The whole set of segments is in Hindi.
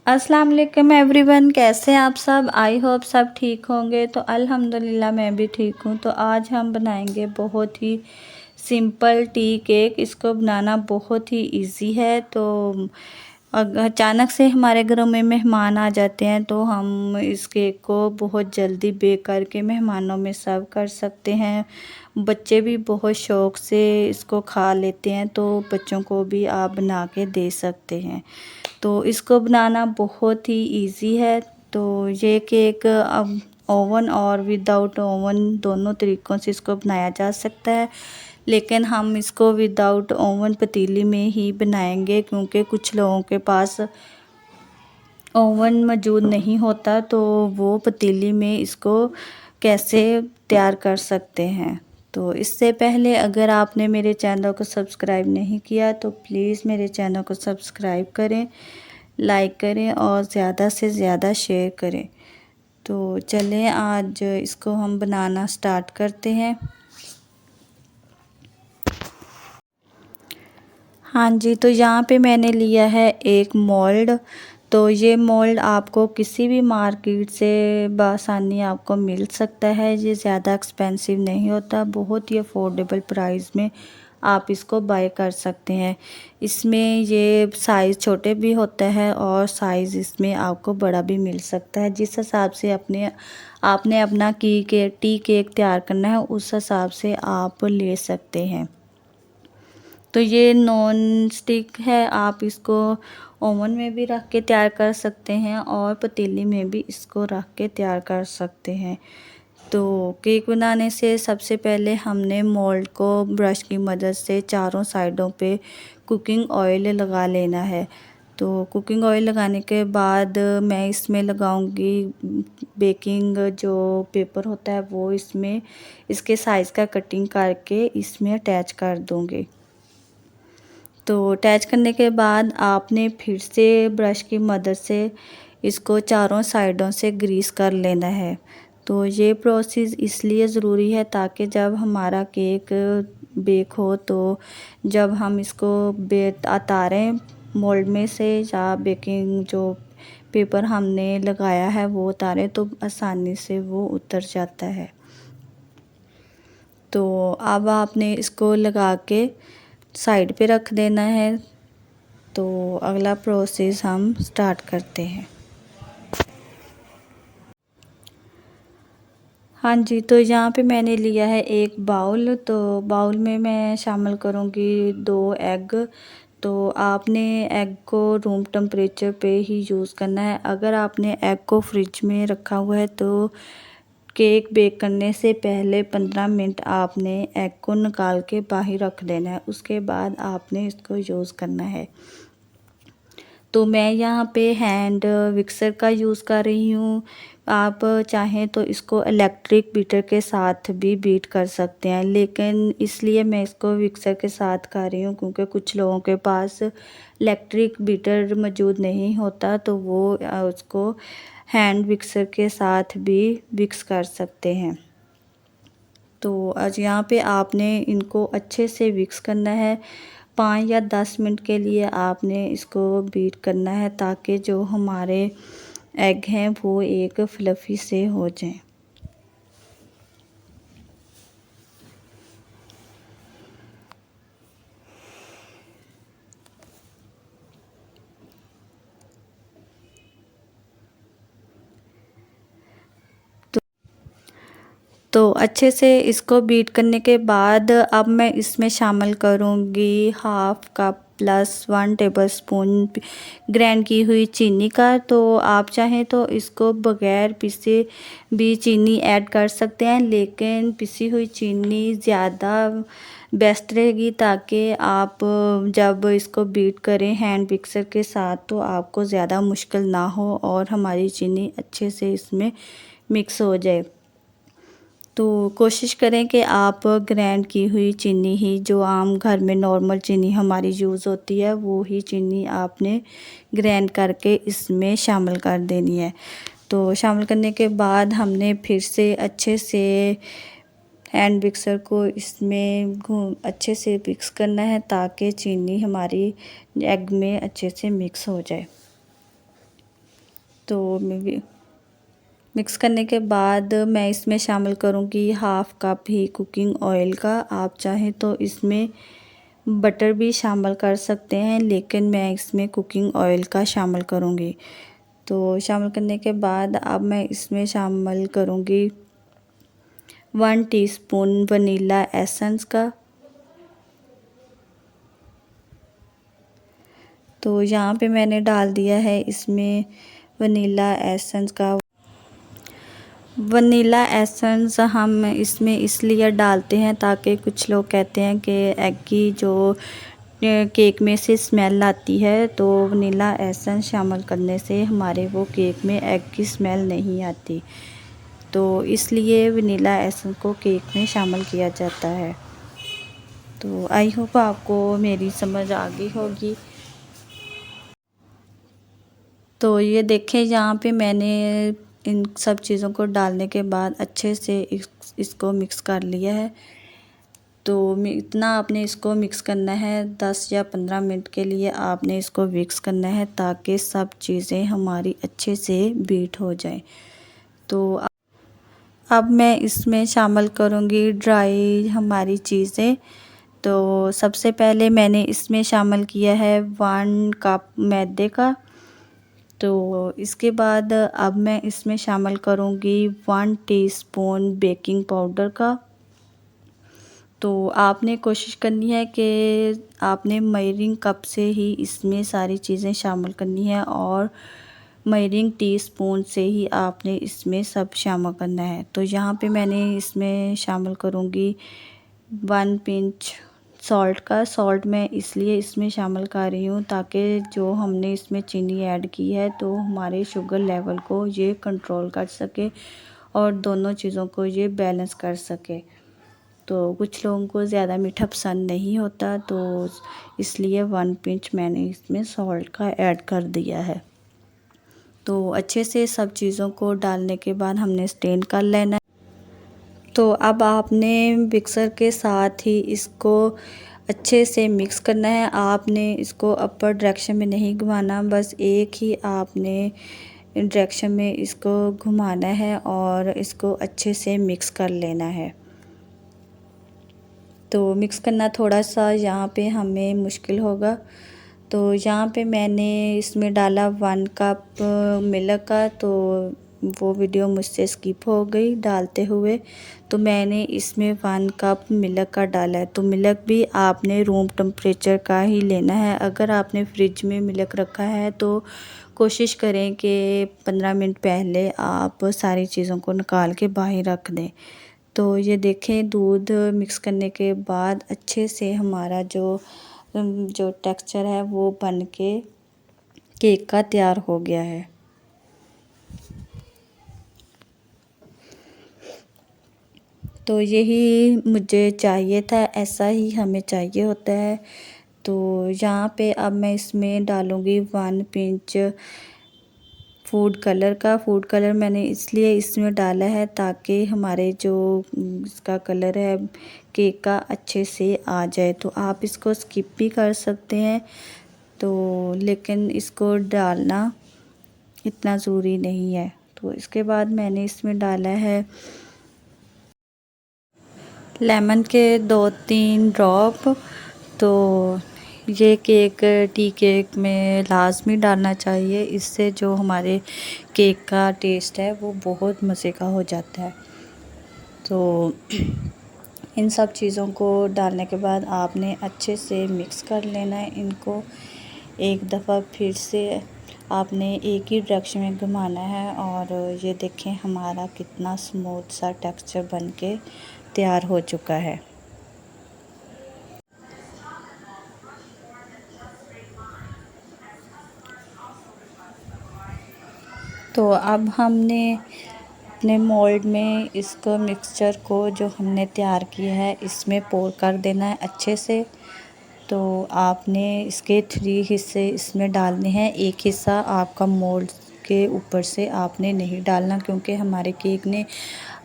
अस्सलाम वालेकुम एवरीवन, कैसे हैं आप सब। आई होप सब ठीक होंगे। तो अल्हम्दुलिल्लाह मैं भी ठीक हूँ। तो आज हम बनाएंगे बहुत ही सिंपल टी केक। इसको बनाना बहुत ही इजी है। तो अचानक से हमारे घरों में मेहमान आ जाते हैं तो हम इस केक को बहुत जल्दी बेक करके मेहमानों में सर्व कर सकते हैं। बच्चे भी बहुत शौक़ से इसको खा लेते हैं, तो बच्चों को भी आप बना के दे सकते हैं। तो इसको बनाना बहुत ही इजी है। तो ये केक अब ओवन और विदाउट ओवन दोनों तरीक़ों से इसको बनाया जा सकता है, लेकिन हम इसको विदाउट ओवन पतीली में ही बनाएंगे, क्योंकि कुछ लोगों के पास ओवन मौजूद नहीं होता, तो वो पतीली में इसको कैसे तैयार कर सकते हैं। तो इससे पहले अगर आपने मेरे चैनल को सब्सक्राइब नहीं किया तो प्लीज़ मेरे चैनल को सब्सक्राइब करें, लाइक करें और ज़्यादा से ज़्यादा शेयर करें। तो चलें आज इसको हम बनाना स्टार्ट करते हैं। हाँ जी, तो यहाँ पे मैंने लिया है एक मोल्ड। तो ये मोल्ड आपको किसी भी मार्केट से बआसानी आपको मिल सकता है। ये ज़्यादा एक्सपेंसिव नहीं होता, बहुत ही अफोर्डेबल प्राइस में आप इसको बाय कर सकते हैं। इसमें ये साइज़ छोटे भी होता है और साइज़ इसमें आपको बड़ा भी मिल सकता है। जिस हिसाब से आपने अपना टी केक तैयार करना है, उस हिसाब से आप ले सकते हैं। तो ये नॉन स्टिक है, आप इसको ओवन में भी रख के तैयार कर सकते हैं और पतीली में भी इसको रख के तैयार कर सकते हैं। तो केक बनाने से सबसे पहले हमने मोल्ड को ब्रश की मदद से चारों साइडों पे कुकिंग ऑयल लगा लेना है। तो कुकिंग ऑयल लगाने के बाद मैं इसमें लगाऊंगी बेकिंग जो पेपर होता है, वो इसमें इसके साइज़ का कटिंग करके इसमें अटैच कर दूंगी। तो अटैच करने के बाद आपने फिर से ब्रश की मदद से इसको चारों साइडों से ग्रीस कर लेना है। तो ये प्रोसेस इसलिए ज़रूरी है ताकि जब हमारा केक बेक हो, तो जब हम इसको उतारें मोल्ड में से या बेकिंग जो पेपर हमने लगाया है वो उतारें, तो आसानी से वो उतर जाता है। तो अब आपने इसको लगा के साइड पे रख देना है। तो अगला प्रोसेस हम स्टार्ट करते हैं। हाँ जी, तो यहाँ पे मैंने लिया है एक बाउल। तो बाउल में मैं शामिल करूँगी 2 एग। तो आपने एग को रूम टेम्परेचर पे ही यूज़ करना है। अगर आपने एग को फ्रिज में रखा हुआ है तो केक बेक करने से पहले 15 मिनट आपने एग को निकाल के बाहर रख देना है। उसके बाद आपने इसको यूज़ करना है। तो मैं यहाँ पे हैंड विक्सर का यूज़ कर रही हूँ। आप चाहें तो इसको इलेक्ट्रिक बीटर के साथ भी बीट कर सकते हैं, लेकिन इसलिए मैं इसको विक्सर के साथ कर रही हूँ क्योंकि कुछ लोगों के पास इलेक्ट्रिक बीटर मौजूद नहीं होता, तो वो उसको हैंड विक्सर के साथ भी विक्स कर सकते हैं। तो आज यहाँ पे आपने इनको अच्छे से विक्स करना है। 5 या 10 मिनट के लिए आपने इसको बीट करना है ताकि जो हमारे एग हैं वो एक फ्लफ़ी से हो जाएं। तो अच्छे से इसको बीट करने के बाद अब मैं इसमें शामिल करूँगी half cup plus 1 tablespoon grind की हुई चीनी का। तो आप चाहें तो इसको बग़ैर पिसे भी चीनी ऐड कर सकते हैं, लेकिन पिसी हुई चीनी ज़्यादा बेस्ट रहेगी ताकि आप जब इसको बीट करें हैंड मिक्सर के साथ तो आपको ज़्यादा मुश्किल ना हो और हमारी चीनी अच्छे से इसमें मिक्स हो जाए। तो कोशिश करें कि आप ग्राइंड की हुई चीनी ही, जो आम घर में नॉर्मल चीनी हमारी यूज़ होती है, वो ही चीनी आपने ग्राइंड करके इसमें शामिल कर देनी है। तो शामिल करने के बाद हमने फिर से अच्छे से हैंड मिक्सर को इसमें अच्छे से मिक्स करना है ताकि चीनी हमारी एग में अच्छे से मिक्स हो जाए। तो मिक्स करने के बाद मैं इसमें शामिल करूँगी हाफ़ कप ही कुकिंग ऑयल का। आप चाहें तो इसमें बटर भी शामिल कर सकते हैं, लेकिन मैं इसमें कुकिंग ऑयल का शामिल करूँगी। तो शामिल करने के बाद अब मैं इसमें शामिल करूँगी 1 टीस्पून वनीला एसेंस का। तो यहाँ पे मैंने डाल दिया है इसमें वनीला एसेंस का। वनीला एसेंस हम इसमें इसलिए डालते हैं ताकि कुछ लोग कहते हैं कि एग की जो केक में से स्मेल आती है, तो वनीला एसेंस शामिल करने से हमारे वो केक में एग की स्मेल नहीं आती। तो इसलिए वनीला एसेंस को केक में शामिल किया जाता है। तो आई होप आपको मेरी समझ आ गई होगी। तो ये देखें, यहाँ पे मैंने इन सब चीज़ों को डालने के बाद अच्छे से इसको मिक्स कर लिया है। तो इतना आपने इसको मिक्स करना है, 10 या 15 मिनट के लिए आपने इसको मिक्स करना है ताकि सब चीज़ें हमारी अच्छे से बीट हो जाएं। तो अब मैं इसमें शामिल करूँगी ड्राई हमारी चीज़ें। तो सबसे पहले मैंने इसमें शामिल किया है 1 कप मैदे का। तो इसके बाद अब मैं इसमें शामिल करूँगी 1 टीस्पून बेकिंग पाउडर का। तो आपने कोशिश करनी है कि आपने मेजरिंग कप से ही इसमें सारी चीज़ें शामिल करनी है और मेजरिंग टीस्पून से ही आपने इसमें सब शामिल करना है। तो यहाँ पे मैंने इसमें शामिल करूँगी 1 पिंच सॉल्ट का। सॉल्ट मैं इसलिए इसमें शामिल कर रही हूँ ताकि जो हमने इसमें चीनी ऐड की है तो हमारे शुगर लेवल को ये कंट्रोल कर सके और दोनों चीज़ों को ये बैलेंस कर सके। तो कुछ लोगों को ज़्यादा मीठा पसंद नहीं होता, तो इसलिए 1 पिंच मैंने इसमें सॉल्ट का ऐड कर दिया है। तो अच्छे से सब चीज़ों को डालने के बाद हमने स्टेन कर लेना है। तो अब आपने मिक्सर के साथ ही इसको अच्छे से मिक्स करना है। आपने इसको अपर डायरेक्शन में नहीं घुमाना, बस एक ही आपने डायरेक्शन में इसको घुमाना है और इसको अच्छे से मिक्स कर लेना है। तो मिक्स करना थोड़ा सा यहाँ पे हमें मुश्किल होगा। तो यहाँ पे मैंने इसमें डाला 1 कप मिल्क का, तो वो वीडियो मुझसे स्किप हो गई डालते हुए। तो मैंने इसमें 1 कप मिल्क का डाला है। तो मिल्क भी आपने रूम टेम्परेचर का ही लेना है। अगर आपने फ्रिज में मिल्क रखा है तो कोशिश करें कि 15 मिनट पहले आप सारी चीज़ों को निकाल के बाहर रख दें। तो ये देखें, दूध मिक्स करने के बाद अच्छे से हमारा जो टेक्सचर है वो बन के केक का तैयार हो गया है। तो यही मुझे चाहिए था, ऐसा ही हमें चाहिए होता है। तो यहाँ पे अब मैं इसमें डालूँगी 1 पिंच फूड कलर का। फूड कलर मैंने इसलिए इसमें डाला है ताकि हमारे जो इसका कलर है केक का अच्छे से आ जाए। तो आप इसको स्किप भी कर सकते हैं, तो लेकिन इसको डालना इतना ज़रूरी नहीं है। तो इसके बाद मैंने इसमें डाला है लेमन के 2-3 ड्रॉप। तो ये केक टी केक में लाजमी डालना चाहिए, इससे जो हमारे केक का टेस्ट है वो बहुत मज़े का हो जाता है। तो इन सब चीज़ों को डालने के बाद आपने अच्छे से मिक्स कर लेना है। इनको एक दफ़ा फिर से आपने एक ही डायरेक्शन में घुमाना है और ये देखें हमारा कितना स्मूथ सा टेक्सचर बन के तैयार हो चुका है। तो अब हमने अपने मोल्ड में इसको मिक्सचर को जो हमने तैयार किया है इसमें पोर कर देना है अच्छे से। तो आपने इसके 3 हिस्से इसमें डालने हैं। एक हिस्सा आपका मोल्ड के ऊपर से आपने नहीं डालना, क्योंकि हमारे केक ने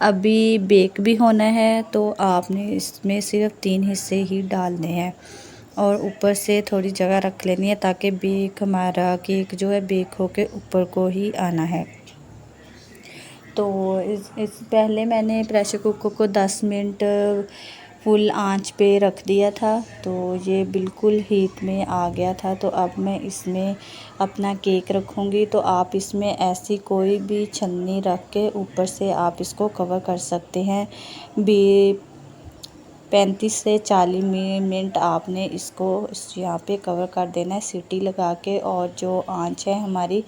अभी बेक भी होना है। तो आपने इसमें सिर्फ 3 हिस्से ही डालने हैं। और ऊपर से थोड़ी जगह रख लेनी है ताकि बेक हमारा केक जो है बेक होके ऊपर को ही आना है। तो इस पहले मैंने प्रेशर कुकर को 10 मिनट फुल आंच पे रख दिया था, तो ये बिल्कुल हीट में आ गया था। तो अब मैं इसमें अपना केक रखूँगी। तो आप इसमें ऐसी कोई भी छन्नी रख के ऊपर से आप इसको कवर कर सकते हैं। 35 से 40 मिनट आपने इसको यहाँ पे कवर कर देना है सीटी लगा के। और जो आंच है हमारी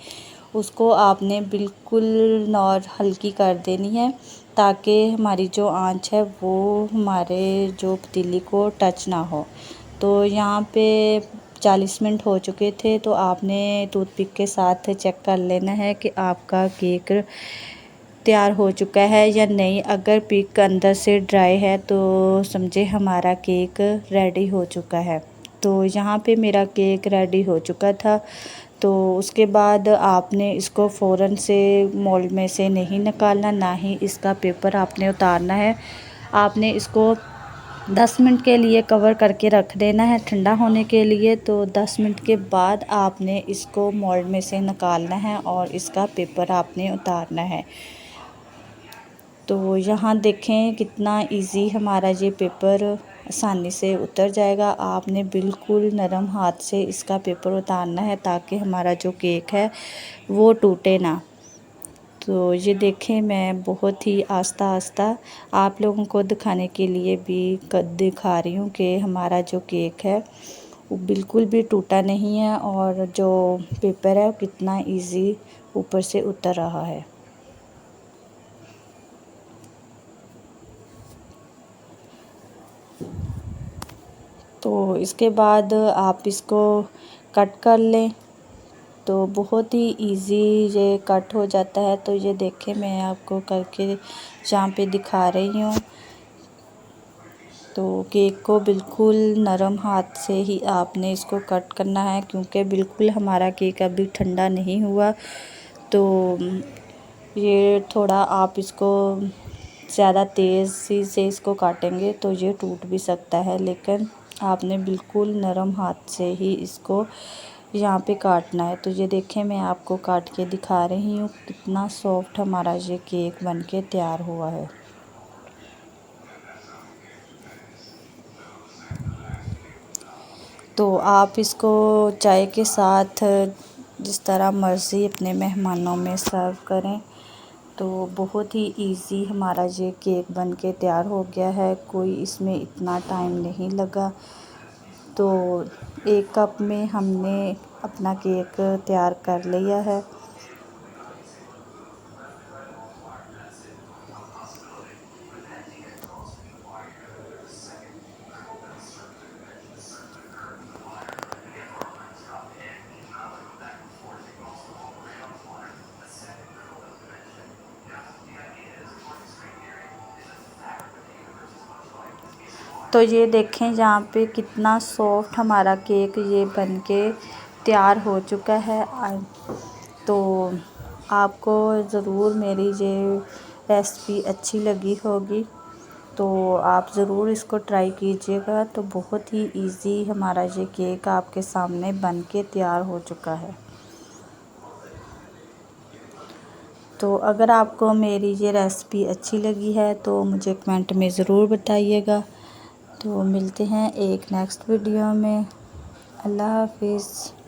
उसको आपने बिल्कुल हल्की कर देनी है ताकि हमारी जो आंच है वो हमारे जो पतीली को टच ना हो। तो यहाँ पे 40 मिनट हो चुके थे, तो आपने टूथपिक के साथ चेक कर लेना है कि आपका केक तैयार हो चुका है या नहीं। अगर पिक अंदर से ड्राई है तो समझे हमारा केक रेडी हो चुका है। तो यहाँ पे मेरा केक रेडी हो चुका था। तो उसके बाद आपने इसको फ़ौरन से मोल्ड में से नहीं निकालना, ना ही इसका पेपर आपने उतारना है। आपने इसको 10 मिनट के लिए कवर करके रख देना है ठंडा होने के लिए। तो 10 मिनट के बाद आपने इसको मोल्ड में से निकालना है और इसका पेपर आपने उतारना है। तो यहाँ देखें कितना इजी हमारा ये पेपर आसानी से उतर जाएगा। आपने बिल्कुल नरम हाथ से इसका पेपर उतारना है ताकि हमारा जो केक है वो टूटे ना। तो ये देखें मैं बहुत ही आस्ता आस्ता आप लोगों को दिखाने के लिए भी दिखा रही हूँ कि हमारा जो केक है वो बिल्कुल भी टूटा नहीं है और जो पेपर है कितना इजी ऊपर से उतर रहा है। तो इसके बाद आप इसको कट कर लें। तो बहुत ही इजी ये कट हो जाता है। तो ये देखें मैं आपको करके यहाँ पे दिखा रही हूँ। तो केक को बिल्कुल नरम हाथ से ही आपने इसको कट करना है क्योंकि बिल्कुल हमारा केक अभी ठंडा नहीं हुआ। तो ये थोड़ा आप इसको ज़्यादा तेज़ से इसको काटेंगे तो ये टूट भी सकता है, लेकिन आपने बिल्कुल नरम हाथ से ही इसको यहाँ पे काटना है। तो ये देखें मैं आपको काट के दिखा रही हूँ कितना सॉफ्ट हमारा ये केक बनके तैयार हुआ है। तो आप इसको चाय के साथ जिस तरह मर्ज़ी अपने मेहमानों में सर्व करें। तो बहुत ही इजी हमारा ये केक बनके तैयार हो गया है, कोई इसमें इतना टाइम नहीं लगा। तो 1 कप में हमने अपना केक तैयार कर लिया है। तो ये देखें यहाँ पे कितना सॉफ्ट हमारा केक ये बनके तैयार हो चुका है। तो आपको ज़रूर मेरी ये रेसिपी अच्छी लगी होगी, तो आप ज़रूर इसको ट्राई कीजिएगा। तो बहुत ही इजी हमारा ये केक आपके सामने बनके तैयार हो चुका है। तो अगर आपको मेरी ये रेसिपी अच्छी लगी है तो मुझे कमेंट में ज़रूर बताइएगा। तो मिलते हैं एक नेक्स्ट वीडियो में। अल्लाह हाफिज़।